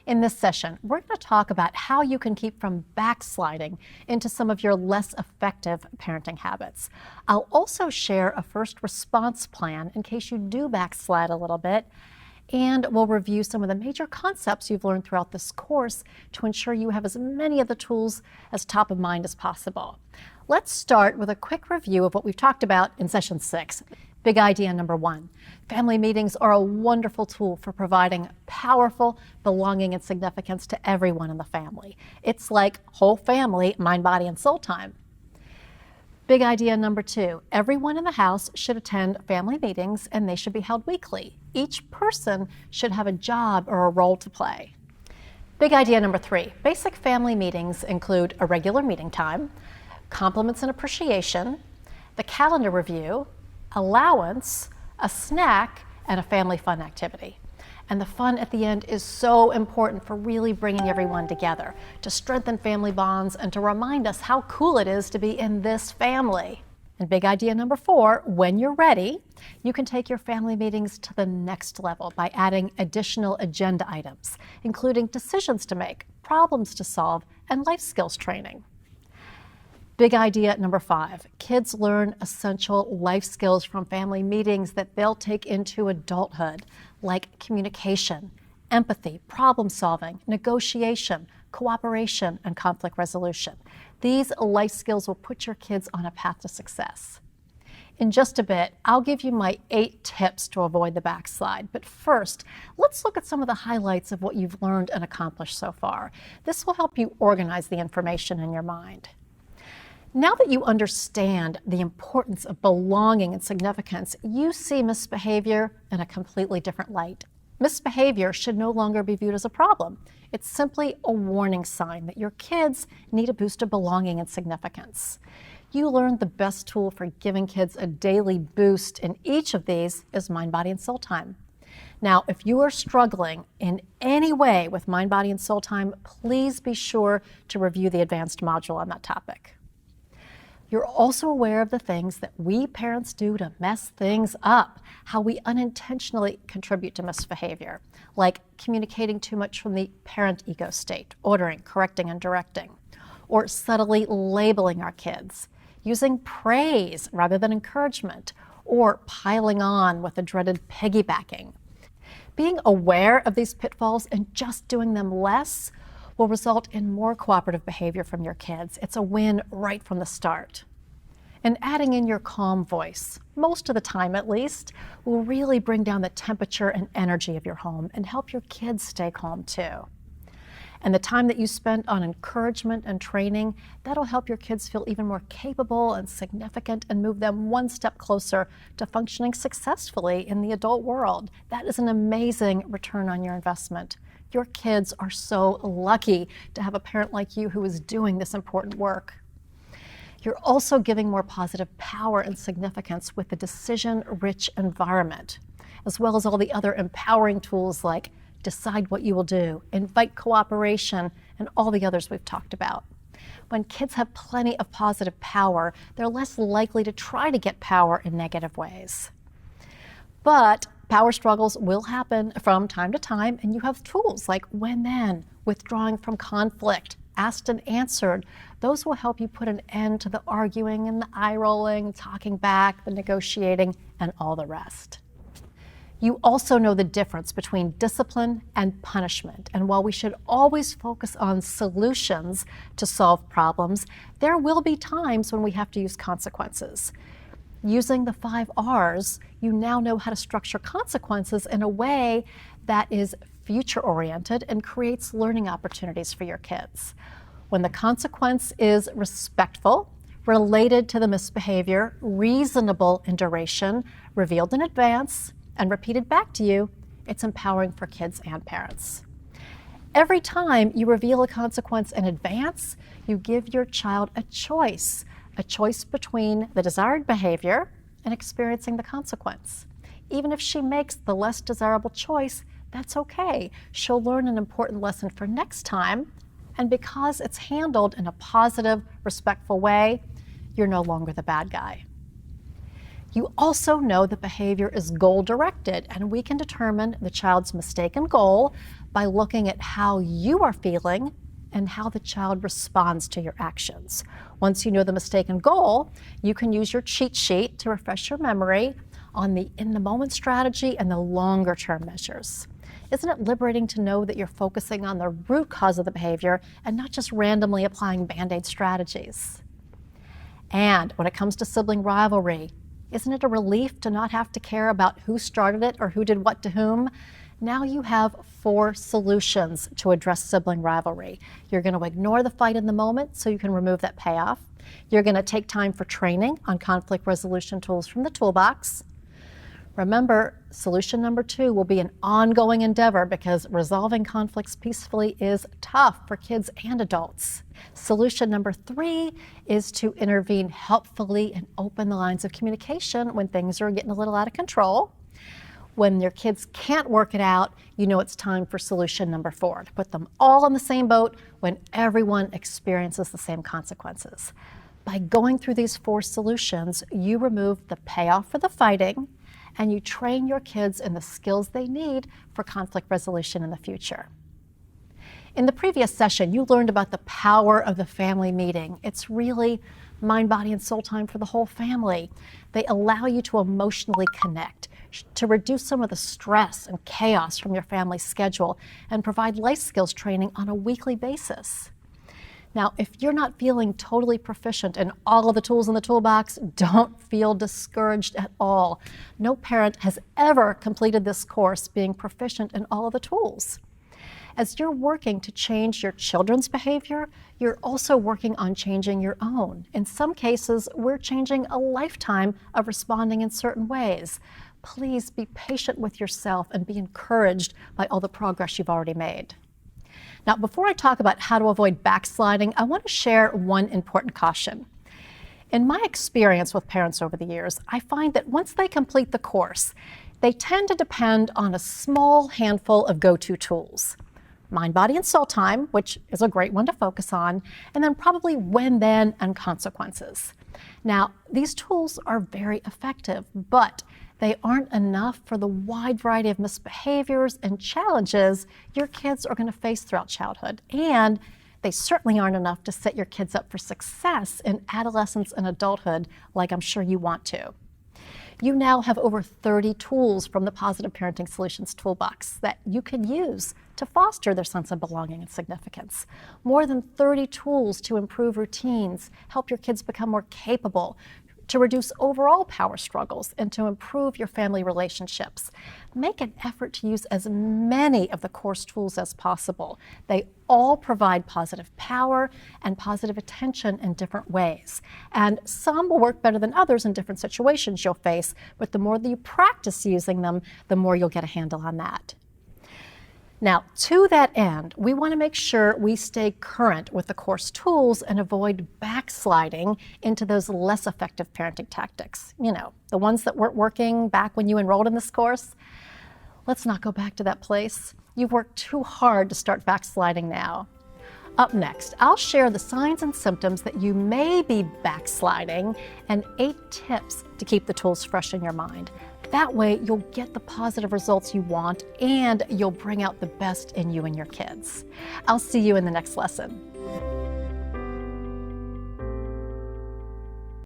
In this session, we're going to talk about how you can keep from backsliding into some of your less effective parenting habits. I'll also share a first response plan in case you do backslide a little bit, and we'll review some of the major concepts you've learned throughout this course to ensure you have as many of the tools as top of mind as possible. Let's start with a quick review of what we've talked about in session 6. Big idea number 1. Family meetings are a wonderful tool for providing powerful belonging and significance to everyone in the family. It's like whole family, mind, body, and soul time. Big idea number 2. Everyone in the house should attend family meetings, and they should be held weekly. Each person should have a job or a role to play. Big idea number 3. Basic family meetings include a regular meeting time, compliments and appreciation, the calendar review, allowance, a snack, and a family fun activity. And the fun at the end is so important for really bringing everyone together, to strengthen family bonds and to remind us how cool it is to be in this family. And big idea number 4, when you're ready, you can take your family meetings to the next level by adding additional agenda items, including decisions to make, problems to solve, and life skills training. Big idea number 5, kids learn essential life skills from family meetings that they'll take into adulthood, like communication, empathy, problem solving, negotiation, cooperation, and conflict resolution. These life skills will put your kids on a path to success. In just a bit, I'll give you my 8 tips to avoid the backslide. But first, let's look at some of the highlights of what you've learned and accomplished so far. This will help you organize the information in your mind. Now that you understand the importance of belonging and significance, you see misbehavior in a completely different light. Misbehavior should no longer be viewed as a problem. It's simply a warning sign that your kids need a boost of belonging and significance. You learned the best tool for giving kids a daily boost in each of these is mind, body, and soul time. Now, if you are struggling in any way with mind, body, and soul time, please be sure to review the advanced module on that topic. You're also aware of the things that we parents do to mess things up, how we unintentionally contribute to misbehavior, like communicating too much from the parent ego state, ordering, correcting, and directing, or subtly labeling our kids, using praise rather than encouragement, or piling on with the dreaded piggybacking. Being aware of these pitfalls and just doing them less will result in more cooperative behavior from your kids. It's a win right from the start. And adding in your calm voice, most of the time at least, will really bring down the temperature and energy of your home and help your kids stay calm too. And the time that you spend on encouragement and training, that'll help your kids feel even more capable and significant and move them one step closer to functioning successfully in the adult world. That is an amazing return on your investment. Your kids are so lucky to have a parent like you who is doing this important work. You're also giving more positive power and significance with the decision-rich environment, as well as all the other empowering tools like decide what you will do, invite cooperation, and all the others we've talked about. When kids have plenty of positive power, they're less likely to try to get power in negative ways. But power struggles will happen from time to time, and you have tools like when then, withdrawing from conflict, asked and answered. Those will help you put an end to the arguing and the eye-rolling, talking back, the negotiating, and all the rest. You also know the difference between discipline and punishment, and while we should always focus on solutions to solve problems, there will be times when we have to use consequences. Using the 5 R's, you now know how to structure consequences in a way that is future-oriented and creates learning opportunities for your kids. When the consequence is respectful, related to the misbehavior, reasonable in duration, revealed in advance, and repeated back to you, it's empowering for kids and parents. Every time you reveal a consequence in advance, you give your child a choice between the desired behavior and experiencing the consequence. Even if she makes the less desirable choice, that's okay. She'll learn an important lesson for next time, and because it's handled in a positive, respectful way, you're no longer the bad guy. You also know that behavior is goal-directed, and we can determine the child's mistaken goal by looking at how you are feeling and how the child responds to your actions. Once you know the mistaken goal, you can use your cheat sheet to refresh your memory on the in-the-moment strategy and the longer-term measures. Isn't it liberating to know that you're focusing on the root cause of the behavior and not just randomly applying Band-Aid strategies? And when it comes to sibling rivalry, isn't it a relief to not have to care about who started it or who did what to whom? Now you have 4 solutions to address sibling rivalry. You're going to ignore the fight in the moment so you can remove that payoff. You're going to take time for training on conflict resolution tools from the toolbox. Remember, solution number 2 will be an ongoing endeavor because resolving conflicts peacefully is tough for kids and adults. Solution number 3 is to intervene helpfully and open the lines of communication when things are getting a little out of control. When your kids can't work it out, you know it's time for solution number 4, to put them all in the same boat when everyone experiences the same consequences. By going through these 4 solutions, you remove the payoff for the fighting, and you train your kids in the skills they need for conflict resolution in the future. In the previous session, you learned about the power of the family meeting. It's really mind, body, and soul time for the whole family. They allow you to emotionally connect, to reduce some of the stress and chaos from your family's schedule, and provide life skills training on a weekly basis. Now, if you're not feeling totally proficient in all of the tools in the toolbox, don't feel discouraged at all. No parent has ever completed this course being proficient in all of the tools. As you're working to change your children's behavior, you're also working on changing your own. In some cases, we're changing a lifetime of responding in certain ways. Please be patient with yourself and be encouraged by all the progress you've already made. Now, before I talk about how to avoid backsliding, I want to share one important caution. In my experience with parents over the years, I find that once they complete the course, they tend to depend on a small handful of go-to tools. Mind, body, and soul time, which is a great one to focus on, and then probably when, then, and consequences. Now, these tools are very effective, but they aren't enough for the wide variety of misbehaviors and challenges your kids are going to face throughout childhood. And they certainly aren't enough to set your kids up for success in adolescence and adulthood like I'm sure you want to. You now have over 30 tools from the Positive Parenting Solutions Toolbox that you can use to foster their sense of belonging and significance. More than 30 tools to improve routines, help your kids become more capable, to reduce overall power struggles, and to improve your family relationships. Make an effort to use as many of the course tools as possible. They all provide positive power and positive attention in different ways. And some will work better than others in different situations you'll face, but the more that you practice using them, the more you'll get a handle on that. Now, to that end, we want to make sure we stay current with the course tools and avoid backsliding into those less effective parenting tactics. You know, the ones that weren't working back when you enrolled in this course. Let's not go back to that place. You've worked too hard to start backsliding now. Up next, I'll share the signs and symptoms that you may be backsliding and 8 tips to keep the tools fresh in your mind. That way, you'll get the positive results you want and you'll bring out the best in you and your kids. I'll see you in the next lesson.